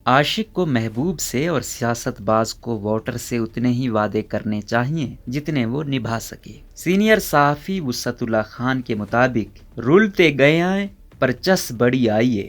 عاشق کو محبوب سے اور سیاست باز کو ووٹر سے اتنے ہی وعدے کرنے چاہیے جتنے وہ نبھا سکے۔ سینئر صحافی وسعت اللہ خان کے مطابق رولتے گئے آئیں پر چس بڑی آئی ہے۔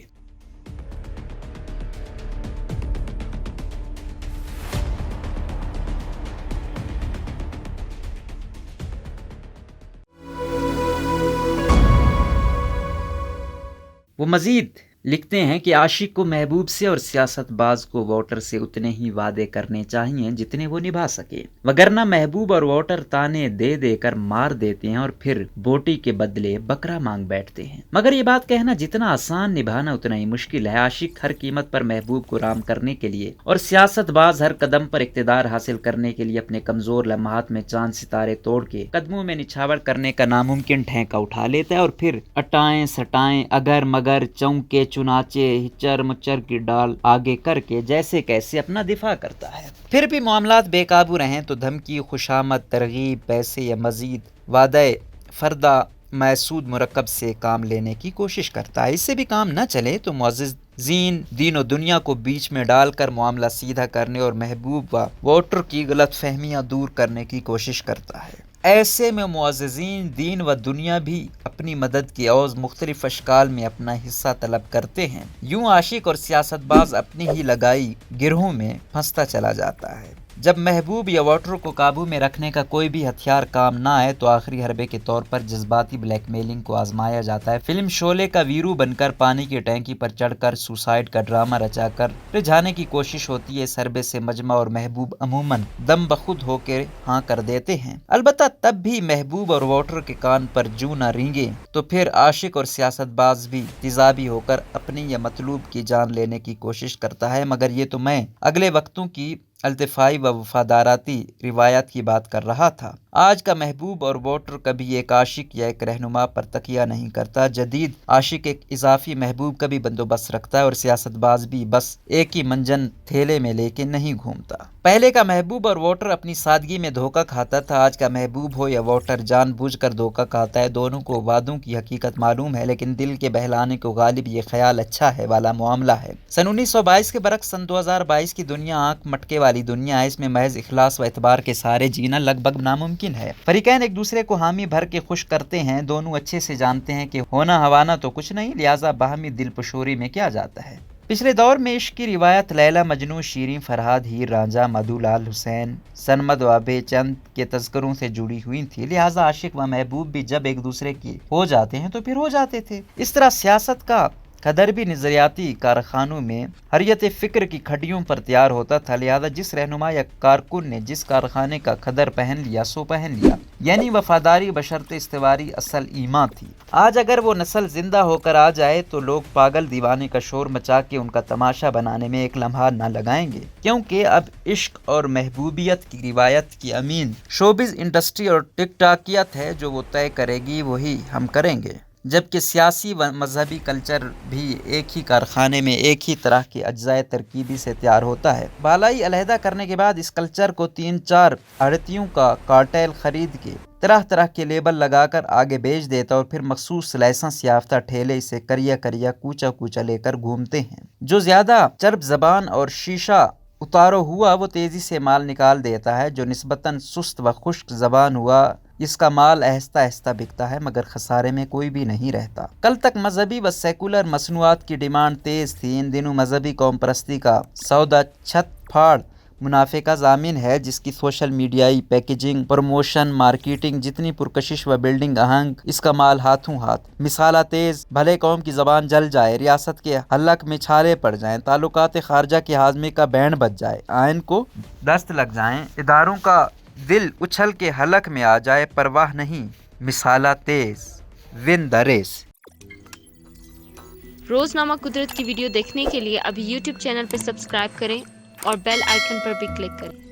وہ مزید لکھتے ہیں کہ عاشق کو محبوب سے اور سیاست باز کو ووٹر سے اتنے ہی وعدے کرنے چاہیے جتنے وہ نبھا سکے، وگرنہ محبوب اور ووٹر تانے دے دے کر مار دیتے ہیں اور پھر بوٹی کے بدلے بکرا مانگ بیٹھتے ہیں۔ مگر یہ بات کہنا جتنا آسان، نبھانا اتنا ہی مشکل ہے۔ عاشق ہر قیمت پر محبوب کو رام کرنے کے لیے اور سیاست باز ہر قدم پر اقتدار حاصل کرنے کے لیے اپنے کمزور لمحات میں چاند ستارے توڑ کے قدموں میں نچھاور کرنے کا ناممکن ٹھینکا اٹھا لیتا ہے اور پھر اٹائیں سٹائیں اگر مگر چونکے چنانچے ہچر مچر کی ڈال آگے کر کے جیسے کیسے اپنا دفاع کرتا ہے۔ پھر بھی معاملات بے قابو رہیں تو دھمکی، خوشامد، ترغیب، پیسے یا مزید وعدہ فردہ محسود مرکب سے کام لینے کی کوشش کرتا ہے۔ اس سے بھی کام نہ چلے تو معززین دین و دنیا کو بیچ میں ڈال کر معاملہ سیدھا کرنے اور محبوب و ووٹر کی غلط فہمیاں دور کرنے کی کوشش کرتا ہے۔ ایسے میں معززین دین و دنیا بھی اپنی مدد کی عوض مختلف اشکال میں اپنا حصہ طلب کرتے ہیں۔ یوں عاشق اور سیاست باز اپنی ہی لگائی گروہوں میں پھنستا چلا جاتا ہے۔ جب محبوب یا ووٹر کو قابو میں رکھنے کا کوئی بھی ہتھیار کام نہ آئے تو آخری حربے کے طور پر جذباتی بلیک میلنگ کو آزمایا جاتا ہے۔ فلم شعلے کا ویرو بن کر پانی کی ٹینکی پر چڑھ کر سوسائیڈ کا ڈرامہ رچا کر رجھانے کی کوشش ہوتی ہے۔ اس حربے سے مجمع اور محبوب عموماً دم بخود ہو کے ہاں کر دیتے ہیں، البتہ تب بھی محبوب اور ووٹر کے کان پر جوں نہ رینگے تو پھر عاشق اور سیاست باز بھی تیزابی ہو کر اپنی یا مطلوب کی جان لینے کی کوشش کرتا ہے۔ مگر یہ تو میں اگلے وقتوں کی التفائی و وفاداراتی روایات کی بات کر رہا تھا۔ آج کا محبوب اور ووٹر کبھی ایک عاشق یا ایک رہنما پر تکیہ نہیں کرتا۔ جدید عاشق ایک اضافی محبوب کا بھی بندوبست رکھتا ہے اور سیاست باز بھی بس ایک ہی منجن تھیلے میں لے کے نہیں گھومتا۔ پہلے کا محبوب اور ووٹر اپنی سادگی میں دھوکہ کھاتا تھا، آج کا محبوب ہو یا ووٹر جان بوجھ کر دھوکہ کھاتا ہے۔ دونوں کو وعدوں کی حقیقت معلوم ہے لیکن دل کے بہلانے کو غالب یہ خیال اچھا ہے والا معاملہ ہے۔ سن 1922 کے برعکس سن 2022 کی دنیا آنکھ مٹکے والی دنیا ہے۔ اس میں محض اخلاص و اعتبار کے سہارے جینا لگ بھگ ناممکن ہے۔ فریقین ایک دوسرے کو حامی بھر کے خوش کرتے ہیں، دونوں اچھے سے جانتے ہیں کہ ہونا ہوانا تو کچھ نہیں، لہٰذا باہمی دل پشوری میں کیا جاتا ہے۔ پچھلے دور میں عشق کی روایت لیلا مجنوں، شیریں فرہاد، ہیر رانجھا، مدھو لال حسین، سنمد و ابے چند کے تذکروں سے جڑی ہوئی تھی، لہٰذا عاشق و محبوب بھی جب ایک دوسرے کی ہو جاتے ہیں تو پھر ہو جاتے تھے۔ اس طرح سیاست کا قدر بھی نظریاتی کارخانوں میں حریت فکر کی کھڈیوں پر تیار ہوتا تھا، لہذا جس رہنما یا کارکن نے جس کارخانے کا قدر پہن لیا سو پہن لیا، یعنی وفاداری بشرط استواری اصل ایمان تھی۔ آج اگر وہ نسل زندہ ہو کر آ جائے تو لوگ پاگل دیوانے کا شور مچا کے ان کا تماشا بنانے میں ایک لمحہ نہ لگائیں گے، کیونکہ اب عشق اور محبوبیت کی روایت کی امین شوبز انڈسٹری اور ٹک ٹاکیت ہے، جو وہ طے کرے گی وہی ہم کریں گے، جبکہ سیاسی و مذہبی کلچر بھی ایک ہی کارخانے میں ایک ہی طرح کے اجزائے ترکیبی سے تیار ہوتا ہے۔ بالائی علیحدہ کرنے کے بعد اس کلچر کو 3-4 آڑھتیوں کا کارٹیل خرید کے طرح طرح کے لیبل لگا کر آگے بیچ دیتا اور پھر مخصوص لائسنس یافتہ ٹھیلے اسے کریا کریا کوچا کوچا لے کر گھومتے ہیں۔ جو زیادہ چرب زبان اور شیشہ اتارو ہوا وہ تیزی سے مال نکال دیتا ہے، جو نسبتاً سست و خشک زبان ہوا اس کا مال آہستہ آہستہ بکتا ہے مگر خسارے میں کوئی بھی نہیں رہتا۔ کل تک مذہبی و سیکولر مصنوعات کی ڈیمانڈ تیز تھی، ان دنوں مذہبی قوم پرستی کا سودا چھت پھاڑ منافع کا ضامن ہے، جس کی سوشل میڈیائی پیکیجنگ، پروموشن، مارکیٹنگ جتنی پرکشش و بلڈنگ آہنگ، اس کا مال ہاتھوں ہاتھ۔ مثالہ تیز، بھلے قوم کی زبان جل جائے، ریاست کے حلق میں چھالے پڑ جائیں، تعلقات خارجہ کے ہاضمے کا بینڈ بج جائے، آئین کو دست لگ جائیں، اداروں کا دل اچھل کے حلق میں آ جائے، پرواہ نہیں، مثالہ تیز، ون دا ریس۔ روزنامہ قدرت کی ویڈیو دیکھنے کے لیے ابھی یوٹیوب چینل پہ سبسکرائب کریں اور بیل آئیکن پر بھی کلک کریں۔